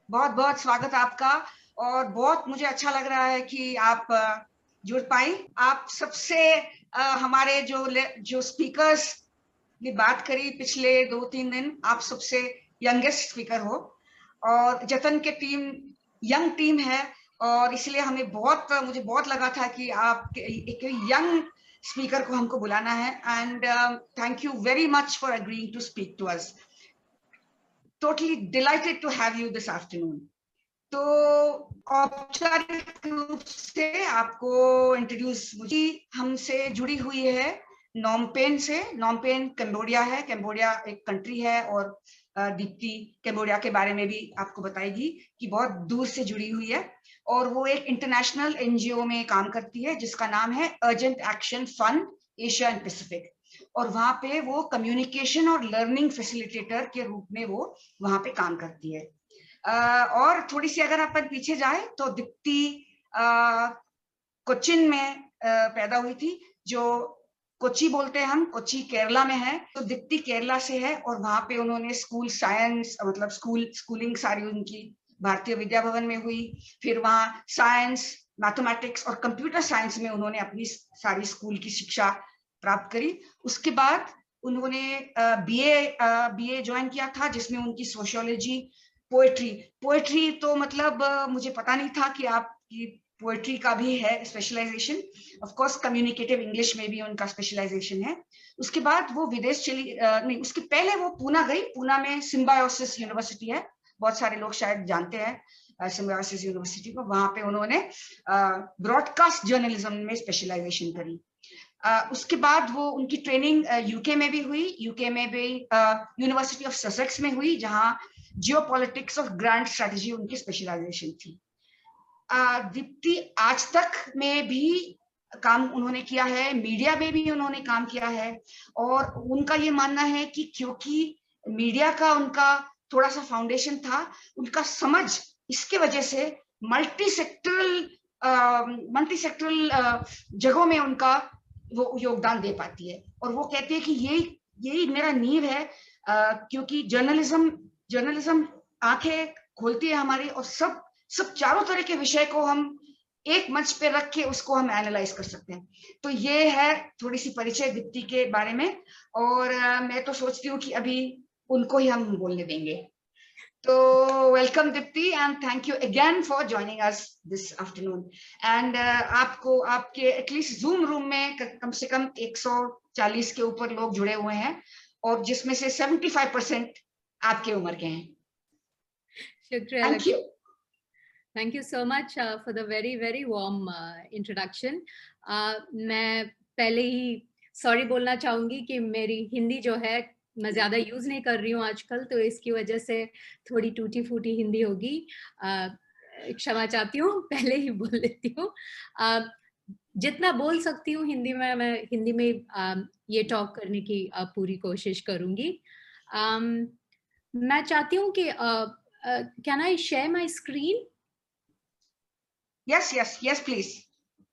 बहुत बहुत स्वागत आपका। और बहुत मुझे अच्छा लग रहा है कि आप जुड़ पाई। आप सबसे हमारे जो स्पीकर्स ने बात करी पिछले 2-3 दिन, आप सबसे यंगेस्ट स्पीकर हो। और जतन के टीम यंग टीम है, और इसलिए मुझे बहुत लगा था कि आप एक यंग स्पीकर को हमको बुलाना है। And thank you very much for agreeing to speak to us. Totally delighted to have you this afternoon. तो औपचारिक रूप से आपको इंट्रोड्यूस, मुझे हमसे जुड़ी हुई है नॉमपेन से। नॉमपेन कंबोडिया है, कंबोडिया एक कंट्री है। और दीप्ति कंबोडिया के बारे में भी आपको बताएगी कि बहुत दूर से जुड़ी हुई है। और वो एक इंटरनेशनल एनजीओ में काम करती है जिसका नाम है urgent action fund Asia and Pacific. और वहां पे वो कम्युनिकेशन और लर्निंग फैसिलिटेटर के रूप में वो वहां पे काम करती है। और थोड़ी सी अगर अपन पीछे जाए तो दीप्ति कोचिन में पैदा हुई थी, जो कोच्चि बोलते हैं हम, कोच्चि केरला में है। तो दीप्ति केरला से है और वहां पे उन्होंने स्कूल साइंस, मतलब स्कूलिंग सारी उनकी भारतीय विद्या भवन में हुई। फिर वहां साइंस, मैथमेटिक्स और कंप्यूटर साइंस में उन्होंने अपनी सारी स्कूल की शिक्षा प्राप्त करी। उसके बाद उन्होंने बीए ज्वाइन किया था, जिसमें उनकी सोशियोलॉजी, पोएट्री पोएट्री तो मतलब मुझे पता नहीं था कि आपकी पोएट्री का भी है specialization. Of course communicative English में भी उनका स्पेशलाइजेशन है। उसके बाद वो विदेश चली, नहीं, उसके पहले वो पूना गई। पूना में सिम्बायोसिस यूनिवर्सिटी है, बहुत सारे लोग शायद जानते हैं सिम्बायोसिस यूनिवर्सिटी को। वहां पे उन्होंने ब्रॉडकास्ट जर्नलिज्म में स्पेशलाइजेशन करी। उसके बाद वो उनकी ट्रेनिंग यूके में भी हुई। यूके में भी यूनिवर्सिटी ऑफ ससेक्स में हुई, जहां जियो पॉलिटिक्स और ग्रांड स्ट्रेटेजी उनकी स्पेशलाइजेशन थी। दीप्ति आज तक में भी काम उन्होंने किया है, मीडिया में भी उन्होंने काम किया है। और उनका ये मानना है कि क्योंकि मीडिया का उनका थोड़ा सा फाउंडेशन था, उनका समझ इसके वजह से मल्टी सेक्टरल जगहों में उनका वो योगदान दे पाती है। और वो कहती है कि यही मेरा नींव है, क्योंकि जर्नलिज्म आंखें खोलती है हमारी, और सब चारों तरह के विषय को हम एक मंच पे रख के उसको हम एनालाइज कर सकते हैं। तो ये है थोड़ी सी परिचय दीप्ति के बारे में। और मैं तो सोचती हूँ कि अभी उनको ही हम बोलने देंगे। तो welcome Deepti, and thank you again for joining us this afternoon. And आपको आपके एटलीस्ट जूम रूम में कम से कम 140 के ऊपर लोग जुड़े हुए हैं, और जिसमें से 75% आपके उम्र के हैं। शुक्रिया thank you. Thank you so much for the very very warm introduction. मैं पहले ही सॉरी बोलना चाहूंगी कि मेरी हिंदी जो है मैं ज़्यादा यूज़ नहीं कर रही हूँ आजकल, तो इसकी वजह से थोड़ी टूटी फूटी हिंदी होगी। क्षमा चाहती हूँ, पहले ही बोल लेती हूँ। जितना बोल सकती हूँ हिंदी में, मैं हिंदी में ये टॉक करने की पूरी कोशिश करूँगी। मैं चाहती हूँ कि can I share my screen? Yes, please.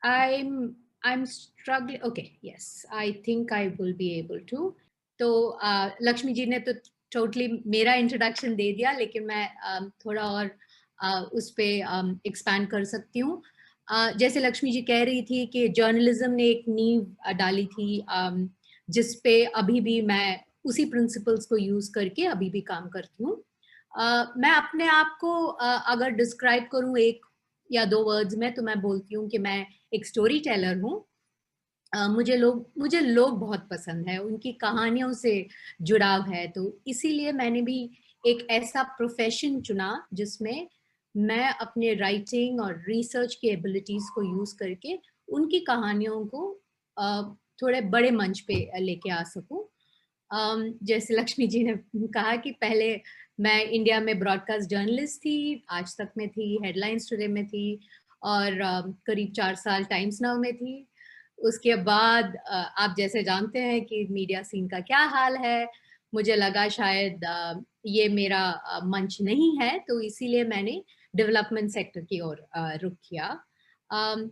I'm struggling. Okay, yes, I think I will be able to. तो लक्ष्मी जी ने तो टोटली मेरा इंट्रोडक्शन दे दिया, लेकिन मैं थोड़ा और उस पे एक्सपैंड कर सकती हूँ। जैसे लक्ष्मी जी कह रही थी कि जर्नलिज्म ने एक नींव डाली थी, जिस पे अभी भी मैं उसी प्रिंसिपल्स को यूज करके अभी भी काम करती हूँ। मैं अपने आप को अगर डिस्क्राइब करूँ एक या दो वर्ड्स में, तो मैं बोलती हूँ कि मैं एक स्टोरी टेलर हूँ। मुझे लोग बहुत पसंद है, उनकी कहानियों से जुड़ाव है, तो इसीलिए मैंने भी एक ऐसा प्रोफेशन चुना जिसमें मैं अपने राइटिंग और रिसर्च की एबिलिटीज को यूज करके उनकी कहानियों को थोड़े बड़े मंच पे लेके आ सकूं। जैसे लक्ष्मी जी ने कहा कि पहले मैं इंडिया में ब्रॉडकास्ट जर्नलिस्ट थी, आज तक में थी, हेडलाइंस टुडे में थी, और करीब 4 साल टाइम्स नाउ में थी। उसके बाद आप जैसे जानते हैं कि मीडिया सीन का क्या हाल है, मुझे लगा शायद ये मेरा मंच नहीं है, तो इसीलिए मैंने डेवलपमेंट सेक्टर की ओर रुख किया।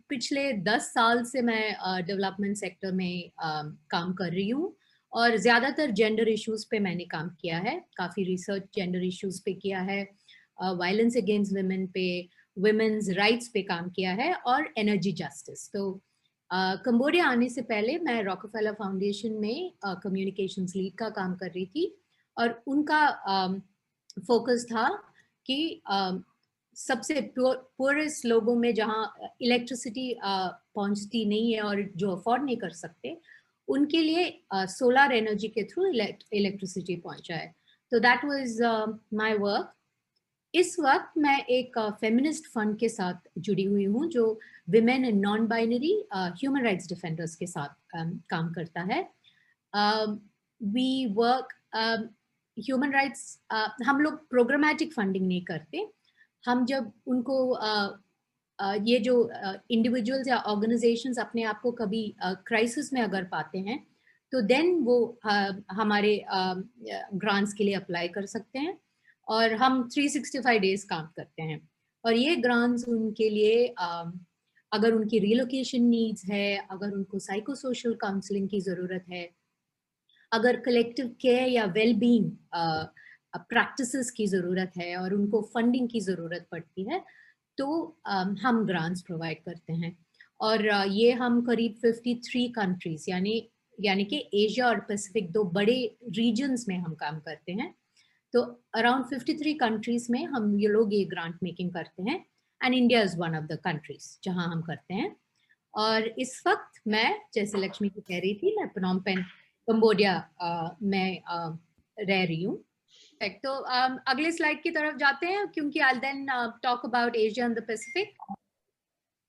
पिछले 10 साल से मैं डेवलपमेंट सेक्टर में काम कर रही हूँ, और ज़्यादातर जेंडर इश्यूज पे मैंने काम किया है, काफ़ी रिसर्च जेंडर इश्यूज पे किया है। वायलेंस अगेंस्ट वुमेन पे, वुमेन्स राइट्स पे काम किया है और एनर्जी जस्टिस। तो कंबोडिया आने से पहले मैं रॉकफेलर फाउंडेशन में कम्युनिकेशंस लीड का काम कर रही थी और उनका फोकस था कि सबसे पुअरेस्ट लोगों में जहाँ इलेक्ट्रिसिटी पहुंचती नहीं है और जो अफोर्ड नहीं कर सकते, उनके लिए सोलर एनर्जी के थ्रू इलेक्ट्रिसिटी पहुंचाए। तो दैट वाज माय वर्क। इस वक्त मैं एक फेमिनिस्ट फंड के साथ जुड़ी हुई हूँ जो women and non binary human rights defenders के साथ काम करता है। वी वर्क ह्यूमन राइट्स, हम लोग प्रोग्रामेटिक फंडिंग नहीं करते। हम जब उनको ये जो इंडिविजुअल्स या ऑर्गेनाइजेशंस अपने आप को कभी क्राइसिस में अगर पाते हैं तो देन वो हमारे ग्रांट्स के लिए अप्लाई कर सकते हैं और हम 365 डेज काम करते हैं। और ये ग्रांट्स उनके लिए अगर उनकी रिलोकेशन नीड्स है, अगर उनको साइको सोशल काउंसलिंग की ज़रूरत है, अगर कलेक्टिव केयर या वेलबींग प्रैक्टिसेस की ज़रूरत है और उनको फंडिंग की ज़रूरत पड़ती है, तो हम ग्रांट्स प्रोवाइड करते हैं। और ये हम करीब 53 कंट्रीज यानी कि एशिया और पैसिफिक, दो बड़े रीजन्स में हम काम करते हैं। तो अराउंड 53 कंट्रीज में हम ये लोग ये ग्रांट मेकिंग करते हैं and India is one of the countries जहां हम करते हैं। और इस वक्त मैं, जैसे लक्ष्मी जी कह रही थी, मैं प्नोम पेन कंबोडिया में रह रही हूँ। तो अगले स्लाइड की तरफ जाते हैं क्योंकि I then talk about Asia and the Pacific.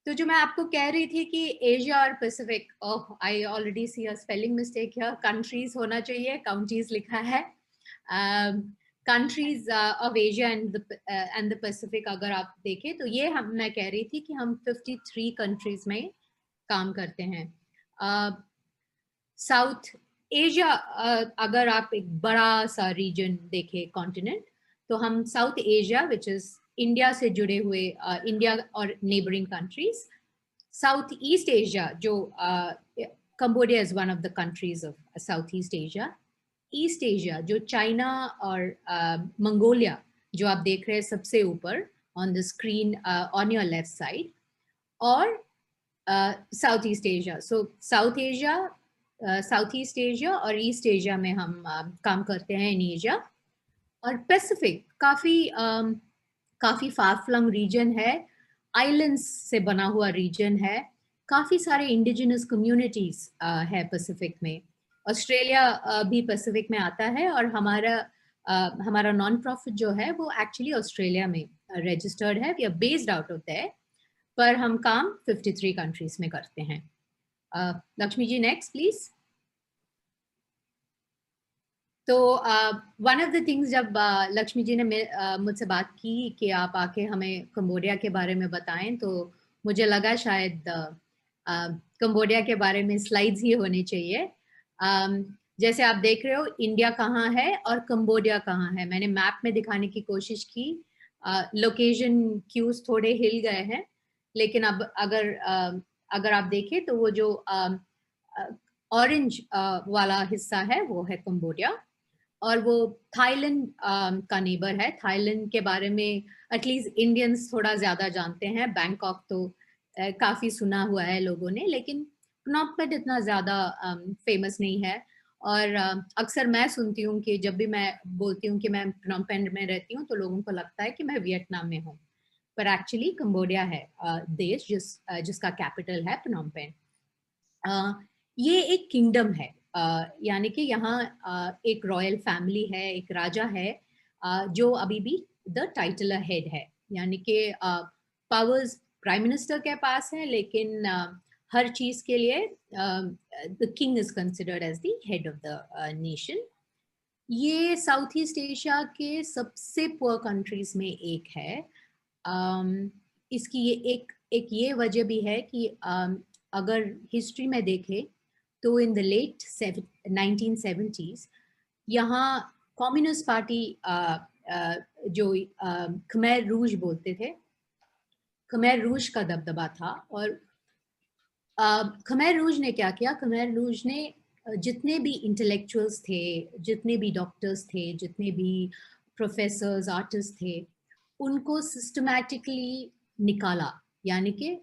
तो जो मैं आपको कह रही थी कि एशिया और Pacific, oh I already see a spelling mistake here, countries होना चाहिए, काउंटीज लिखा है। Countries of Asia and the Pacific अगर आप देखें तो ये मैं कह रही थी कि हम 53 कंट्रीज में काम करते हैं। साउथ एशिया, अगर आप एक बड़ा सा रीजन देखें, कॉन्टिनेंट, तो हम south Asia which is India से जुड़े हुए इंडिया और neighbouring countries, south east Asia जो Cambodia is one of the countries of south east Asia, east Asia जो चाइना और मंगोलिया जो आप देख रहे हैं सबसे ऊपर on the screen on your left side, और south east Asia. So south Asia, south east Asia और ईस्ट एशिया में हम काम करते हैं इन एशिया। और पैसिफिक काफ़ी फार फ्लंग रीजन है, आइलैंड्स से बना हुआ रीजन है, काफ़ी सारे इंडिजिनस कम्युनिटीज़ है पैसिफिक में। ऑस्ट्रेलिया भी पैसिफिक में आता है और हमारा नॉन प्रॉफिट जो है वो एक्चुअली ऑस्ट्रेलिया में रजिस्टर्ड है, we are based out of there, पर हम काम 53 कंट्रीज में करते हैं। Lakshmi ji next please. तो वन ऑफ द थिंग्स जब लक्ष्मी जी ने मुझसे बात की कि आप आके हमें कंबोडिया के बारे में बताएं, तो मुझे लगा शायद कंबोडिया के बारे में स्लाइड्स ही होनी चाहिए। जैसे आप देख रहे हो इंडिया कहाँ है और कंबोडिया कहाँ है, मैंने मैप में दिखाने की कोशिश की। लोकेशन क्यूज थोड़े हिल गए हैं, लेकिन अब अगर आप देखें तो वो जो ऑरेंज वाला हिस्सा है वो है कंबोडिया, और वो थाईलैंड का नेबर है। थाईलैंड के बारे में एटलीस्ट इंडियंस थोड़ा ज़्यादा जानते हैं, बैंकॉक तो काफ़ी सुना हुआ है लोगों ने, लेकिन प्नोम पेन इतना ज़्यादा फेमस नहीं है। और अक्सर मैं सुनती हूँ कि जब भी मैं बोलती हूँ कि मैं प्नोम पेन में रहती हूँ तो लोगों को लगता है कि मैं वियतनाम में हूँ, पर एक्चुअली कंबोडिया है देश जिसका कैपिटल है प्नोम पेन। ये एक किंगडम है, यानी कि यहाँ एक रॉयल फैमिली है, एक राजा है जो अभी भी द टाइटलर हेड है, यानी कि पावर्स प्राइम मिनिस्टर के पास है, लेकिन हर चीज के लिए the king is considered as the head of the nation. ये साउथ ईस्ट एशिया के सबसे पुअर कंट्रीज में एक है। इसकी एक ये वजह भी है कि अगर हिस्ट्री में देखें तो इन द लेट 1970s यहाँ कम्युनिस्ट पार्टी जो खमेर रूज बोलते थे, खमेर रूज का दबदबा था। और खमेर रूज ने क्या किया, खमेर रूज ने जितने भी इंटेलेक्चुअल्स थे, जितने भी डॉक्टर्स थे, जितने भी प्रोफेसर्स, आर्टिस्ट थे, उनको सिस्टमैटिकली निकाला, यानी कि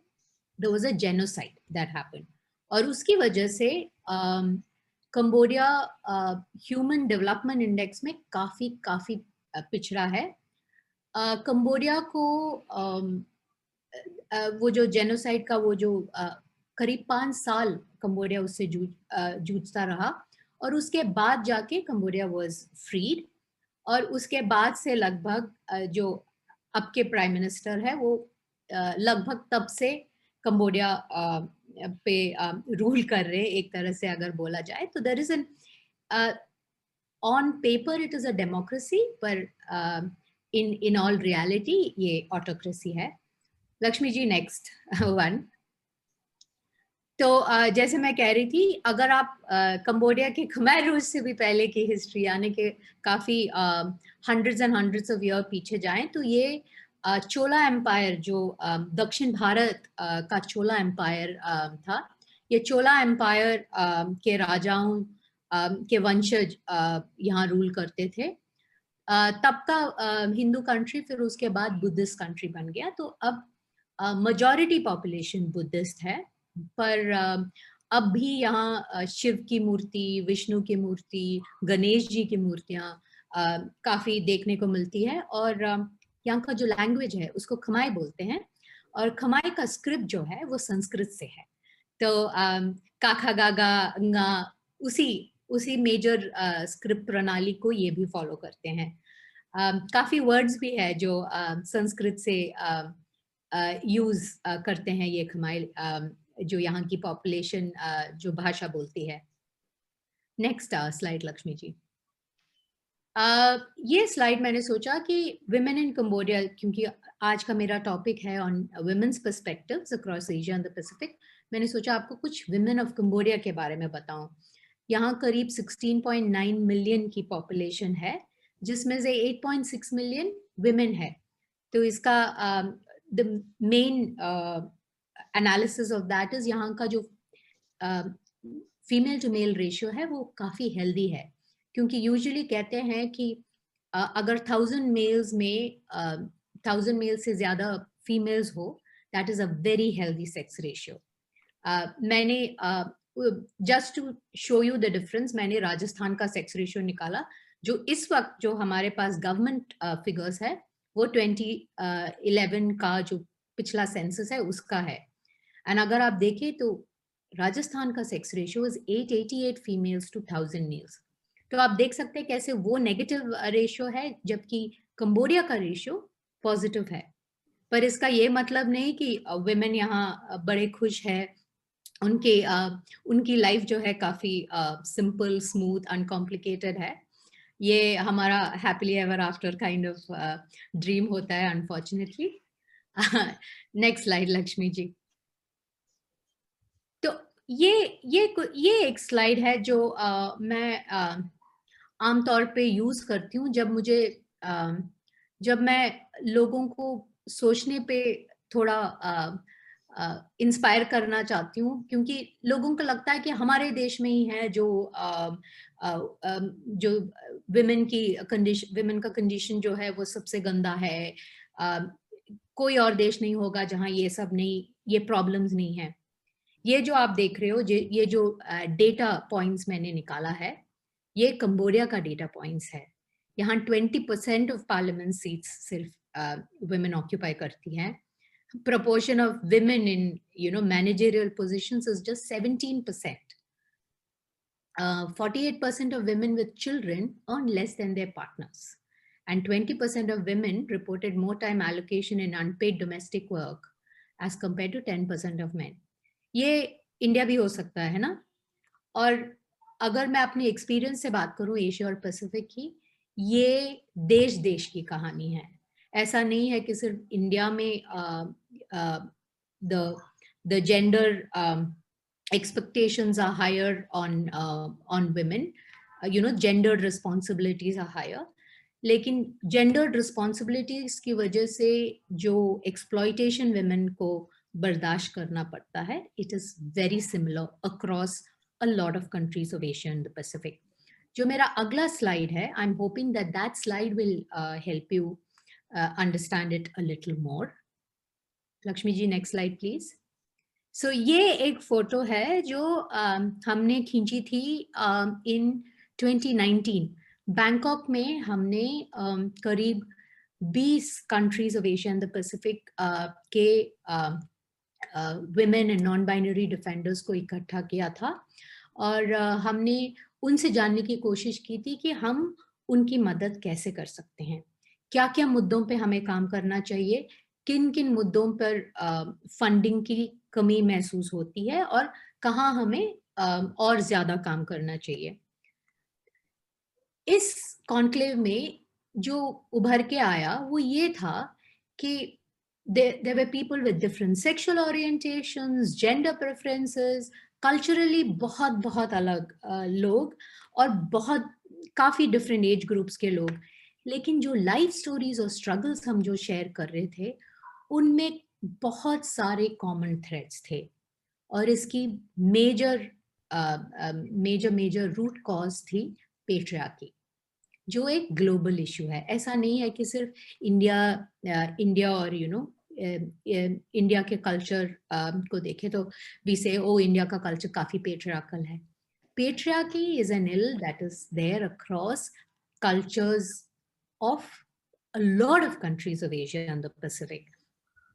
there was a genocide that happened, और उसकी वजह से कंबोडिया ह्यूमन डेवलपमेंट इंडेक्स में काफी काफी पिछड़ा है। कंबोडिया को वो जो जेनोसाइड का वो जो करीब 5 साल कंबोडिया उससे जूझता रहा, और उसके बाद जाके कंबोडिया वाज फ्रीड, और उसके बाद से लगभग जो अब के प्राइम मिनिस्टर है वो लगभग तब से कंबोडिया पे रूल कर रहे हैं, एक तरह से अगर बोला जाए तो। There is an on paper it is a democracy, पर इन ऑल रियलिटी ये ऑटोक्रेसी है। Lakshmi ji, next one. तो जैसे मैं कह रही थी, अगर आप कंबोडिया के खमेर रूज से भी पहले की हिस्ट्री, यानी कि काफ़ी hundreds and hundreds of year पीछे जाएं, तो ये चोला एम्पायर जो दक्षिण भारत का चोला एम्पायर था, ये चोला एम्पायर के राजाओं के वंशज यहाँ रूल करते थे। तब का हिंदू कंट्री फिर उसके बाद बुद्धिस्ट कंट्री बन गया। तो अब मेजॉरिटी पॉपुलेशन बुद्धिस्ट है, पर अब भी यहाँ शिव की मूर्ति, विष्णु की मूर्ति, गणेश जी की मूर्तियाँ काफ़ी देखने को मिलती है। और यहाँ का जो लैंग्वेज है उसको खमाई बोलते हैं, और खमाई का स्क्रिप्ट जो है वो संस्कृत से है। तो काखा गागा गा उसी मेजर स्क्रिप्ट प्रणाली को ये भी फॉलो करते हैं। काफ़ी वर्ड्स भी है जो संस्कृत से यूज करते हैं ये खमाई, जो यहाँ की पॉपुलेशन जो भाषा बोलती है। Next slide Lakshmi ji. ये स्लाइड मैंने सोचा कि विमेन इन कंबोडिया, क्योंकि आज का मेरा टॉपिक है on women's perspectives across Asia and the Pacific, मैंने सोचा आपको कुछ विमेन ऑफ कंबोडिया के बारे में बताऊं। यहाँ करीब 16.9 मिलियन की पॉपुलेशन है, जिसमें से 8.6 मिलियन विमेन है। तो इसका the main analysis of that is यहाँ का जो फीमेल टू मेल रेशियो है वो काफ़ी हेल्दी है, क्योंकि यूजुअली कहते हैं कि अगर 1000 मेल्स में 1000 मेल से ज़्यादा फीमेल्स हो, that is a very healthy sex ratio. मैंने just to show you the difference, मैंने राजस्थान का सेक्स रेशियो निकाला, जो इस वक्त जो हमारे पास गवर्नमेंट फिगर्स है वो 2011 का जो पिछला सेंसस है उसका है। एंड अगर आप देखें तो राजस्थान का sex ratio is 888 females to 1000 males. तो आप देख सकते हैं कैसे वो नेगेटिव रेशियो है, जबकि कंबोडिया का रेशियो पॉजिटिव है। पर इसका ये मतलब नहीं कि विमेन यहाँ बड़े खुश है, उनकी लाइफ जो है काफ़ी सिंपल, स्मूथ, अनकॉम्प्लिकेटेड है। ये हमारा happily ever after kind of dream होता है, unfortunately. Next slide Lakshmi ji. तो ये एक स्लाइड है जो मैं आमतौर पे यूज करती हूँ जब मैं लोगों को सोचने पे थोड़ा इंस्पायर करना चाहती हूँ, क्योंकि लोगों को लगता है कि हमारे देश में ही है जो विमेन का कंडीशन जो है वो सबसे गंदा है। कोई और देश नहीं होगा जहाँ ये प्रॉब्लम्स नहीं है। ये जो आप देख रहे हो, ये जो डेटा पॉइंट्स मैंने निकाला है, ये कंबोडिया का डेटा पॉइंट्स है। यहाँ 20% ऑफ पार्लियामेंट सीट्स सिर्फ वुमेन ऑक्यूपाई करती हैं। proportion of women in managerial positions is just 17%. 48% of women with children earn less than their partners, and 20% of women reported more time allocation in unpaid domestic work as compared to 10% of men. ये India भी हो सकता है ना। और अगर मैं अपनी एक्सपीरियंस से बात करूं एशिया और पैसिफिक की, ये देश की कहानी है। ऐसा नहीं है कि सिर्फ इंडिया में the gender expectations are higher on women, gendered responsibilities are higher, लेकिन gendered responsibilities की वजह से जो exploitation women को बर्दाश्त करना पड़ता है, it is very similar across a lot of countries of Asia and the Pacific. जो मेरा अगला स्लाइड है, I'm hoping that slide will help you understand it a little more. Lakshmi ji, next slide please. So ये एक photo है जो हमने खींची थी in 2019 बैंकॉक में. हमने करीब 20 countries of Asia and the Pacific के women and non-binary defenders को इकट्ठा किया था और हमने उनसे जानने की कोशिश की थी कि हम उनकी मदद कैसे कर सकते हैं, क्या क्या मुद्दों पे हमें काम करना चाहिए, किन किन मुद्दों पर फंडिंग की कमी महसूस होती है और कहाँ हमें और ज्यादा काम करना चाहिए. इस कॉन्क्लेव में जो उभर के आया वो ये था कि there were people with different sexual orientations, gender preferences, culturally बहुत बहुत अलग लोग और बहुत काफी different age groups के लोग. लेकिन जो लाइफ स्टोरीज और स्ट्रगल्स हम जो शेयर कर रहे थे उनमें बहुत सारे कॉमन थ्रेड्स थे और इसकी मेजर रूट कॉज थी पेट्रियार्की, जो एक ग्लोबल इशू है. ऐसा नहीं है कि सिर्फ इंडिया और इंडिया के कल्चर को देखे तो वी से ओ इंडिया का कल्चर काफी पेट्रियार्कल है. Patriarchy is an ill that is there across cultures of a lot of countries of Asia and the Pacific.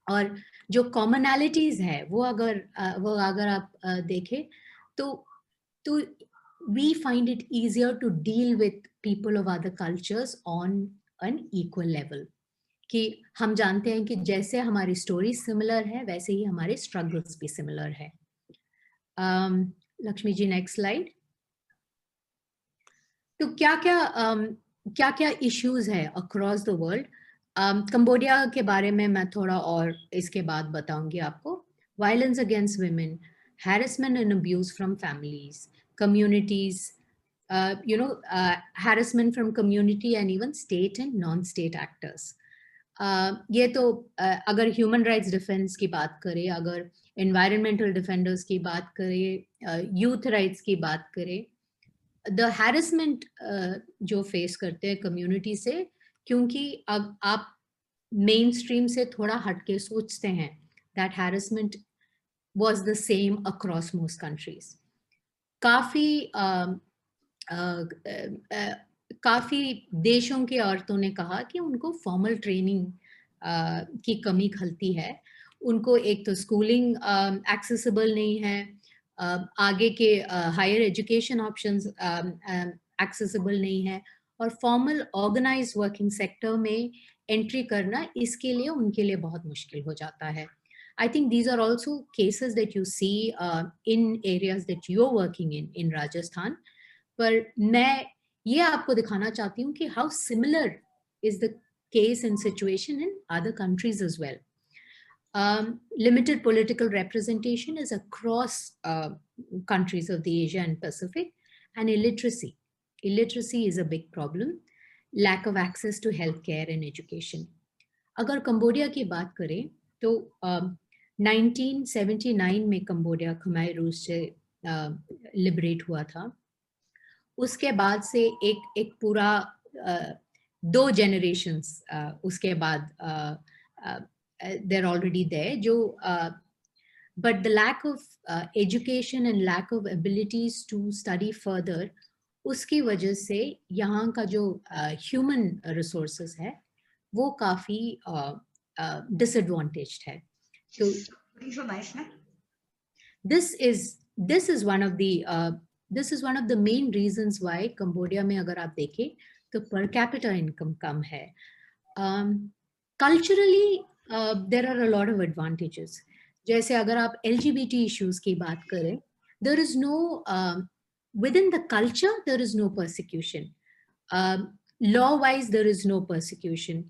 और जो कॉमनैलिटीज है वो अगर आप देखें तो we find it easier to deal with people of other cultures on an equal level. कि हम जानते हैं कि जैसे हमारी स्टोरी सिमिलर है वैसे ही हमारे स्ट्रगल्स भी सिमिलर है. Lakshmi ji, next slide. तो क्या क्या इश्यूज है अक्रॉस द वर्ल्ड. कंबोडिया के बारे में मैं थोड़ा और इसके बाद बताऊंगी आपको. Violence against women, harassment and abuse from families, communities, harassment from community and even state and non-state actors. ये तो अगर ह्यूमन राइट्स डिफेंस की बात करें, अगर एनवायरमेंटल डिफेंडर्स की बात करें, यूथ राइट्स की बात करें, द हैरेसमेंट जो फेस करते हैं कम्युनिटी से, क्योंकि अब आप मेन स्ट्रीम से थोड़ा हटके सोचते हैं, that harassment was the same across most countries. काफी देशों की औरतों ने कहा कि उनको फॉर्मल ट्रेनिंग की कमी खलती है. उनको एक तो स्कूलिंग एक्सेसिबल नहीं है, आगे के हायर एजुकेशन ऑप्शंस एक्सेसिबल नहीं है और फॉर्मल ऑर्गेनाइज वर्किंग सेक्टर में एंट्री करना इसके लिए उनके लिए बहुत मुश्किल हो जाता है. I think these are also cases that you see in areas that you're working in Rajasthan. पर मैं ये आपको दिखाना चाहती हूँ कि how similar is the case and situation in other countries as well. Limited political representation is across countries of the Asia and Pacific, and illiteracy. Illiteracy is a big problem. Lack of access to healthcare and education. अगर Cambodia की बात करें तो 1979 में Cambodia खमाय रूस से liberate हुआ था. उसके बाद से एक पूरा 2 generations उसके बाद they're already there, जो but the lack of education and lack of abilities to study further, उसकी वजह से यहाँ का जो human resources है वो काफी disadvantaged है. So nice, na? This is one of the main reasons why Cambodia में अगर आप देखें तो per capita income कम है. Culturally there are a lot of advantages. जैसे अगर आप LGBT issues की बात करें, there is no within the culture there is no persecution. Law wise there is no persecution.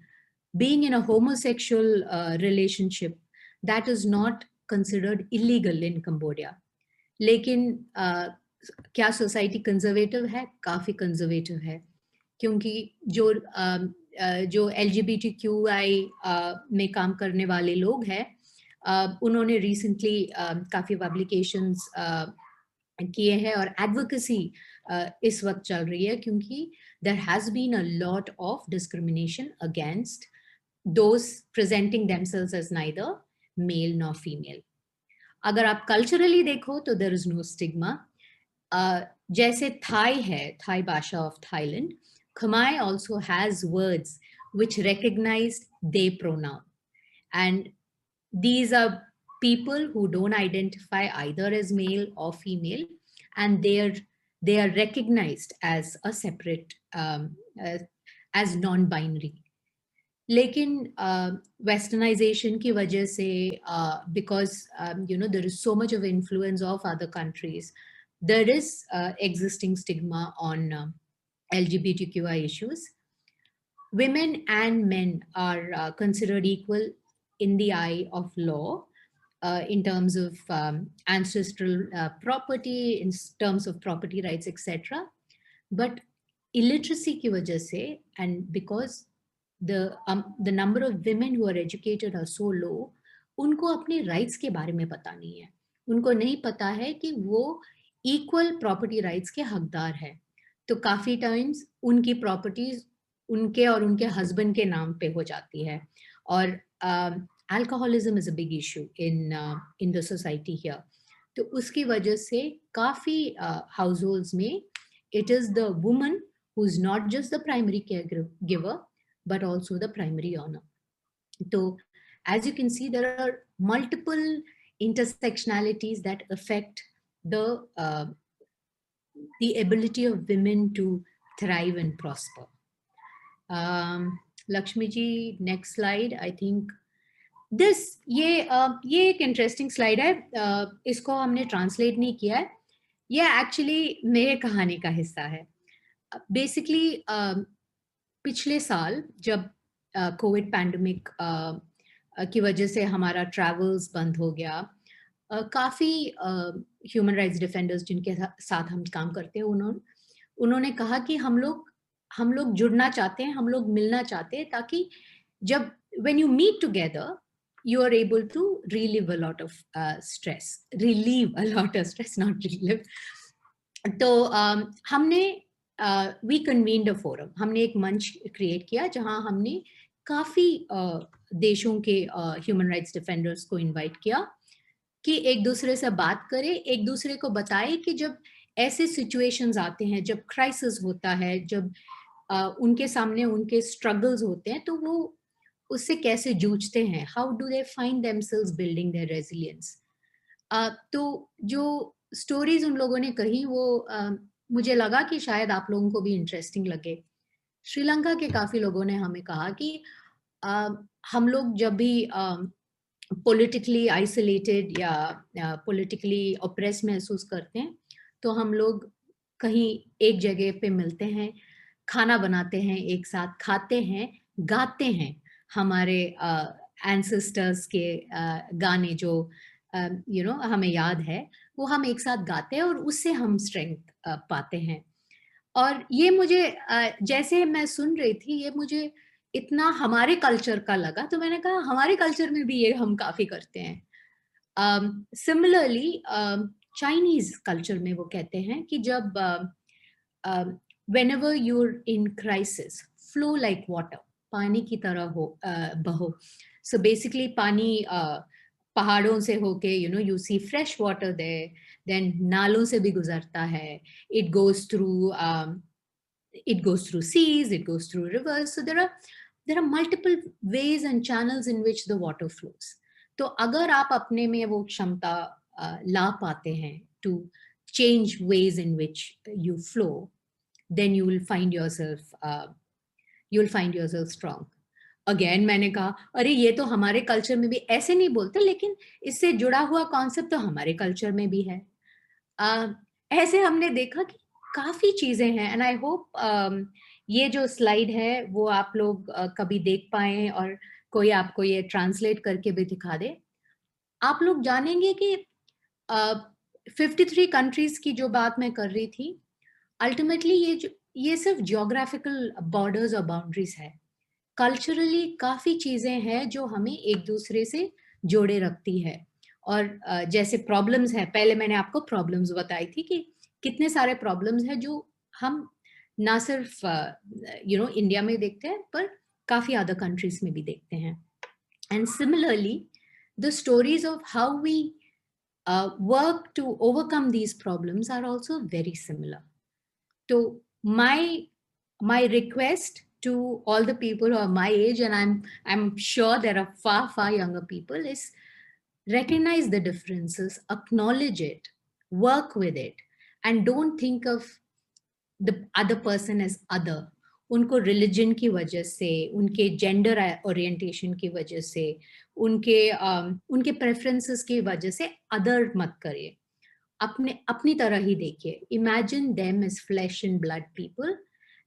Being in a homosexual relationship, that is not considered illegal in Cambodia. लेकिन क्या society conservative है? काफी conservative है, क्योंकि जो LGBTQI में काम करने वाले लोग हैं, उन्होंने रिसेंटली काफी पब्लिकेशंस किए हैं और एडवोकेसी इस वक्त चल रही है, क्योंकि there has been a lot of discrimination against those presenting themselves as neither male nor female. अगर आप culturally देखो तो there is no stigma. जैसे थाई है, थाई भाषा of Thailand, Khmer also has words which recognize they pronoun, and these are people who don't identify either as male or female, and they are recognized as a separate as non-binary. लेकिन westernization की वजह से because you know there is so much of influence of other countries, there is existing stigma on LGBTQI issues. Women and men are considered equal in the eye of law in terms of ancestral property, in terms of property rights, etc. But illiteracy की वजह से, and because the number of women who are educated are so low, उनको अपने rights के बारे में पता नहीं है. उनको नहीं पता है कि वो equal property rights के हकदार है. तो काफी times उनकी properties उनके और उनके husband के नाम पे हो जाती है. और alcoholism is a big issue in the society here. तो उसकी वजह से काफी households में it is the woman who's not just the primary caregiver, but also the primary owner. So as you can see, there are multiple intersectionalities that affect the ability of women to thrive and prosper. Lakshmi ji, next slide. I think this ये एक interesting slide है. इसको हमने translate नहीं किया है. ये actually मेरे कहानी का हिस्सा है. Basically पिछले साल जब कोविड पैंडेमिक की वजह से हमारा ट्रैवल्स बंद हो गया, काफ़ी ह्यूमन राइट्स डिफेंडर्स जिनके साथ हम काम करते हैं उन्होंने कहा कि हम लोग जुड़ना चाहते हैं, हम लोग मिलना चाहते हैं, ताकि जब when you meet together you are able to relive a lot of stress, not relive. तो हमने we convened a forum. हमने एक मंच क्रिएट किया जहां हमने काफी देशों के ह्यूमन राइट्स डिफेंडर्स को इनवाइट किया कि एक दूसरे से बात करें, एक दूसरे को बताएं कि जब ऐसे सिचुएशंस आते हैं, जब क्राइसिस होता है, जब उनके सामने उनके स्ट्रगल्स होते हैं, तो वो उससे कैसे जूझते हैं, how do they find themselves building their resilience. तो जो स्टोरीज उन लोगों ने कही वो मुझे लगा कि शायद आप लोगों को भी इंटरेस्टिंग लगे. श्रीलंका के काफी लोगों ने हमें कहा कि हम लोग जब भी पॉलिटिकली आइसोलेटेड या पॉलिटिकली ऑप्रेस महसूस करते हैं, तो हम लोग कहीं एक जगह पे मिलते हैं, खाना बनाते हैं, एक साथ खाते हैं, गाते हैं हमारे एंसेस्टर्स के गाने जो हमें याद है, वो हम एक साथ गाते हैं और उससे हम स्ट्रेंथ पाते हैं. और ये मुझे जैसे मैं सुन रही थी, ये मुझे इतना हमारे कल्चर का लगा, तो मैंने कहा हमारे कल्चर में भी ये हम काफी करते हैं. सिमिलरली चाइनीज कल्चर में वो कहते हैं कि जब whenever you're in crisis, flow like water, पानी की तरह हो बहो. So basically पानी पहाड़ों से होके you see fresh water there, then नालों से भी गुजरता है, it goes through seas, it goes through rivers. So there are multiple ways and channels in which the water flows. तो अगर आप अपने में वो क्षमता ला पाते हैं to change ways in which you flow, then you will find yourself strong. Again मैंने कहा अरे ये तो हमारे कल्चर में भी ऐसे नहीं बोलते, लेकिन इससे जुड़ा हुआ कॉन्सेप्ट तो हमारे कल्चर में भी है. ऐसे हमने देखा कि काफी चीजें हैं. एंड आई होप ये जो स्लाइड है वो आप लोग कभी देख पाए और कोई आपको ये ट्रांसलेट करके भी दिखा दे. आप लोग जानेंगे कि 53 कंट्रीज की जो बात मैं कर रही थी, अल्टीमेटली ये सिर्फ जियोग्राफिकल बॉर्डर्स और बाउंड्रीज है. कल्चरली काफी चीजें हैं जो हमें एक दूसरे से जोड़े रखती है. और जैसे प्रॉब्लम्स है, पहले मैंने आपको प्रॉब्लम्स बताई थी कि कितने सारे प्रॉब्लम्स हैं जो हम ना सिर्फ इंडिया में देखते हैं, पर काफी अदर कंट्रीज में भी देखते हैं. And similarly the stories of how we work to overcome these problems are also very similar. So my request to all the people who are my age, and I'm sure there are far younger people, is recognize the differences, acknowledge it, work with it, and don't think of the other person as other. उनको religion की वजह से, उनके gender orientation की वजह से, उनके preferences की वजह से अदर मत करिए. अपनी तरह ही देखिए. Imagine them as flesh and blood people,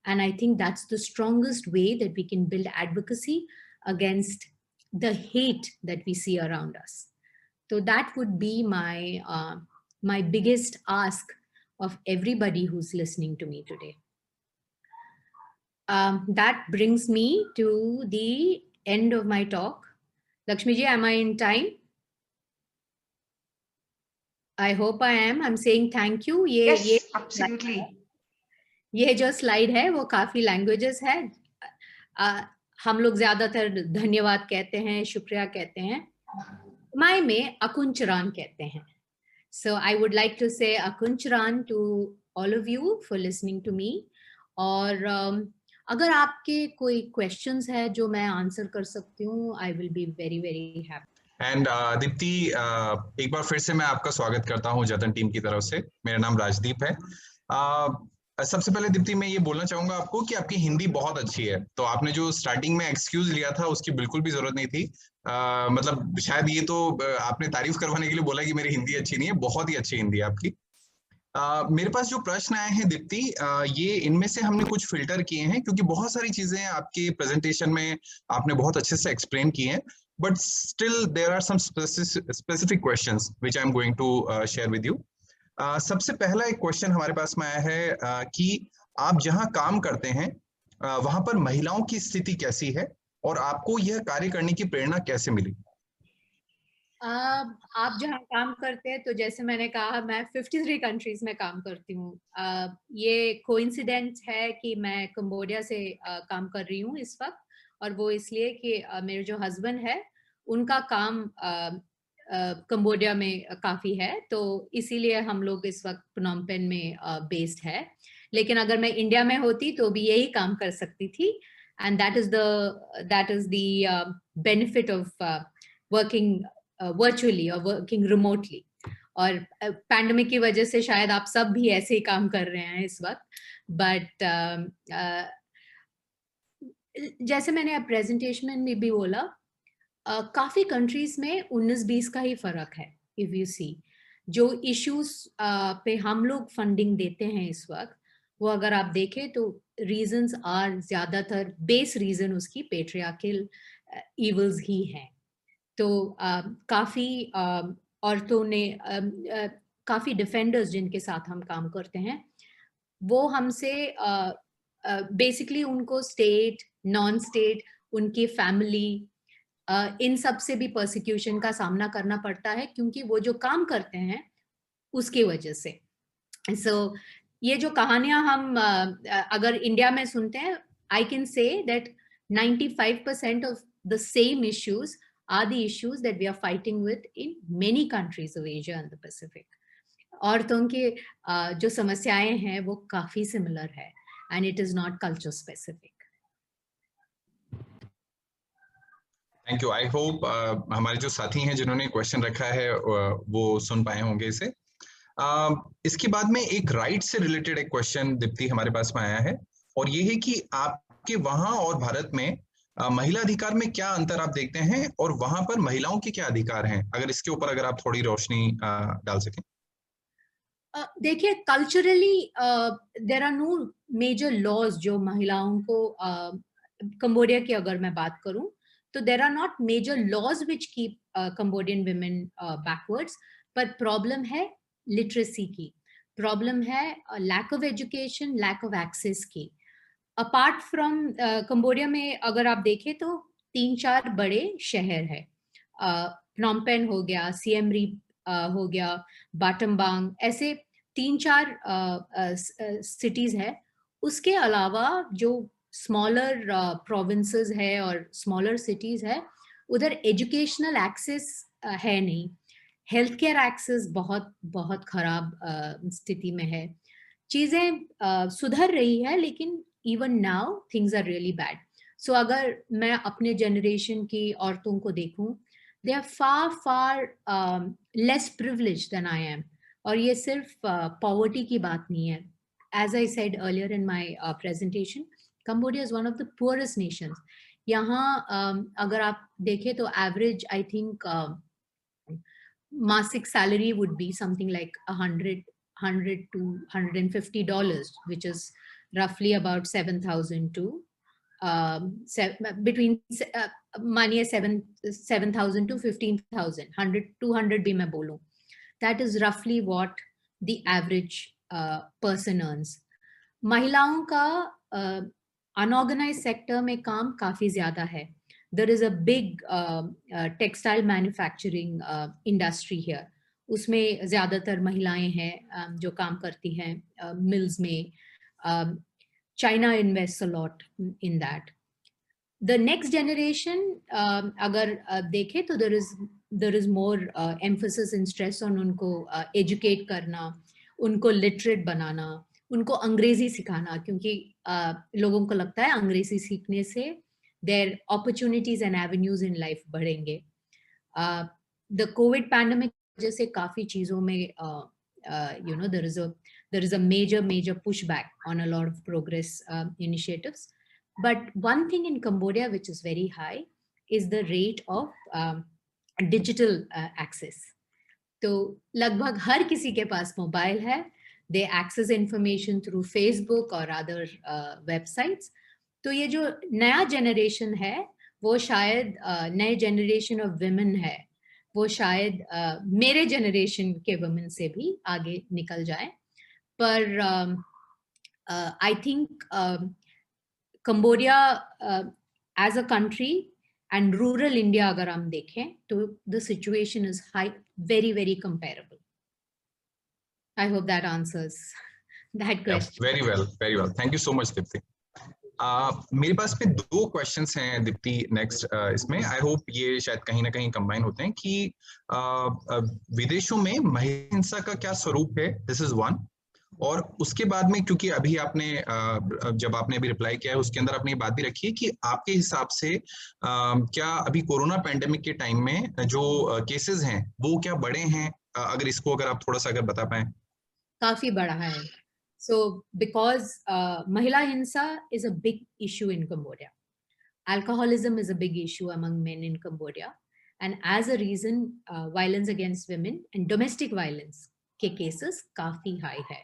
and I think that's the strongest way that we can build advocacy against the hate that we see around us. So that would be my biggest ask of everybody who's listening to me today. That brings me to the end of my talk. Lakshmi ji, am I in time? I hope I am. I'm saying thank you. Yes, absolutely. ये जो slide है वो काफी languages है. हम लोग ज्यादातर धन्यवाद कहते हैं, शुक्रिया कहते हैं. माय में अकुंचरान कहते हैं. So I would like to say अकुंचरान to all of you for listening to me. और अगर आपके कोई क्वेश्चंस है जो मैं आंसर कर सकती हूँ, I will be very happy. And Deepti, एक बार फिर से मैं आपका स्वागत करता हूँ जतन टीम की तरफ से. मेरा नाम राजदीप है. सबसे पहले दीप्ति मैं ये बोलना चाहूंगा आपको कि आपकी हिंदी बहुत अच्छी है. तो आपने जो स्टार्टिंग में एक्सक्यूज लिया था उसकी बिल्कुल भी जरूरत नहीं थी. मतलब शायद ये तो आपने तारीफ करवाने के लिए बोला कि मेरी हिंदी अच्छी नहीं है. बहुत ही अच्छी हिंदी है आपकी. मेरे पास जो प्रश्न आए हैं दीप्ति, ये इनमें से हमने कुछ फिल्टर किए हैं क्योंकि बहुत सारी चीजें आपके प्रेजेंटेशन में आपने बहुत अच्छे से एक्सप्लेन की हैं. But still there are some specific questions which I am going to share with you. सबसे पहला एक क्वेश्चन हमारे पास में आया है कि आप जहां काम करते हैं वहां पर महिलाओं की स्थिति कैसी है और आपको यह कार्य करने की प्रेरणा कैसे मिली? आप जहाँ काम करते हैं, तो जैसे मैंने कहा, मैं 53 कंट्रीज में काम करती हूँ. ये कोइंसिडेंस है कि मैं कंबोडिया से काम कर रही हूँ इस वक्त, और वो इसलिए कि मेरे जो हस्बैंड है उनका काम कंबोडिया में काफी है, तो इसीलिए हम लोग इस वक्त प्नोम पेन में बेस्ड है. लेकिन अगर मैं इंडिया में होती तो भी यही काम कर सकती थी. And that is the benefit of working virtually और वर्किंग रिमोटली. और पैंडेमिक की वजह से शायद आप सब भी ऐसे ही काम कर रहे हैं इस वक्त. बट जैसे मैंने प्रेजेंटेशन में भी बोला, काफी कंट्रीज में 19-20 का ही फर्क है. इफ यू सी, जो इश्यूज पे हम लोग फंडिंग देते हैं इस वक्त, वो अगर आप देखें तो रीजंस आर ज्यादातर, बेस रीजन उसकी पेट्रियार्कल इवल्स ही हैं. तो काफी औरतों ने, काफी डिफेंडर्स जिनके साथ हम काम करते हैं, वो हमसे बेसिकली उनको स्टेट, नॉन स्टेट, उनकी फैमिली, इन सब से भी परसिक्यूशन का सामना करना पड़ता है क्योंकि वो जो काम करते हैं उसकी वजह से. सो ये जो कहानियां हम अगर इंडिया में सुनते हैं, I can say that 95% of the same issues are the issues that we are fighting with in many countries of Asia and the Pacific. औरतों की जो समस्याएं हैं वो काफी सिमिलर है, and it is not culture specific. Thank you. I hope हमारे जो साथी हैं जिन्होंने क्वेश्चन रखा है वो सुन पाए होंगे इसे. इसके बाद में एक राइट से रिलेटेड एक क्वेश्चन दीप्ति हमारे पास में आया है, और ये है कि आपके वहां और भारत में महिला अधिकार में क्या अंतर आप देखते हैं और वहां पर महिलाओं के क्या अधिकार हैं? अगर इसके ऊपर अगर आप थोड़ी रोशनी डाल सकें. देखिए, culturally there are no major laws जो महिलाओं को, कंबोडिया की अगर मैं बात करूं तो there are not major laws which keep Cambodian women backwards. पर प्रॉब्लम है लिटरेसी की, प्रॉब्लम है lack of education, lack of access की. अपार्ट फ्रॉम कंबोडिया में अगर आप देखें तो 3-4 बड़े शहर है. प्नोम पेन हो गया, सिएम रीप हो गया, बाटमबांग, ऐसे 3-4 सिटीज है. उसके अलावा जो स्मॉलर प्रोविंसेस है और स्मॉलर सिटीज है, उधर एजुकेशनल एक्सेस है नहीं, हेल्थ केयर एक्सेस बहुत बहुत खराब स्थिति में है। चीजें सुधर रही है, लेकिन even now things are really bad. So अगर मैं अपने जनरेशन की औरतों को देखूं, they are far far less privileged than I am. और ये सिर्फ पॉवर्टी की बात नहीं है। As I said earlier in my presentation, Cambodia is one of the poorest nations. यहाँ अगर आप देखें तो average, I think, मासिक salary would be something like $100 to $150, which is roughly about 7,000 to between मानिए 7,000 to 15,000, 200 भी मैं बोलूँ, that is roughly what the average person earns. महिलाओं का अनऑर्गेनाइज्ड सेक्टर में काम काफी ज्यादा है. There is a big textile manufacturing industry here. उसमें ज्यादातर महिलाएं हैं जो काम करती हैं मिल्स में. China invests a lot in that. The next generation, अगर देखें तो there is more emphasis and stress on उनको educate करना, उनको literate बनाना, उनको अंग्रेजी सिखाना, क्योंकि लोगों को लगता है अंग्रेजी सीखने से their opportunities and avenues in life बढ़ेंगे. The COVID pandemic वजह से काफी चीजों में you know, there is a major pushback on a lot of progress initiatives. But one thing in Cambodia which is very high is the rate of digital access. तो लगभग हर किसी के पास mobile है. They access information through Facebook or other websites. तो ये जो नया generation है वो शायद नए जनरेशन ऑफ विमेन है, वो शायद मेरे जनरेशन के वुमेन से भी आगे निकल जाए. पर I think Cambodia as a country and rural India अगर हम देखें तो the situation is very comparable. I hope that answers that question. Yeah, very well. Thank you so much, Dipti. मेरे पास में 2 क्वेश्चंस हैं दीप्ति नेक्स्ट इसमें. आई होप ये शायद कहीं ना कहीं कंबाइन होते हैं कि विदेशों में महिला हिंसा का क्या स्वरूप है. This is one. और उसके बाद में, क्योंकि अभी आपने जब आपने अभी रिप्लाई किया है उसके अंदर आपने ये बात भी रखी है कि आपके हिसाब से क्या अभी कोरोना पैंडेमिक के टाइम में जो केसेस हैं वो क्या बढ़े हैं, अगर इसको अगर आप थोड़ा सा अगर बता पाएं. काफी बढ़ा है. So because mahila hinsa is a big issue in Cambodia. Alcoholism is a big issue among men in Cambodia. And as a reason, violence against women and domestic violence के cases काफी high है.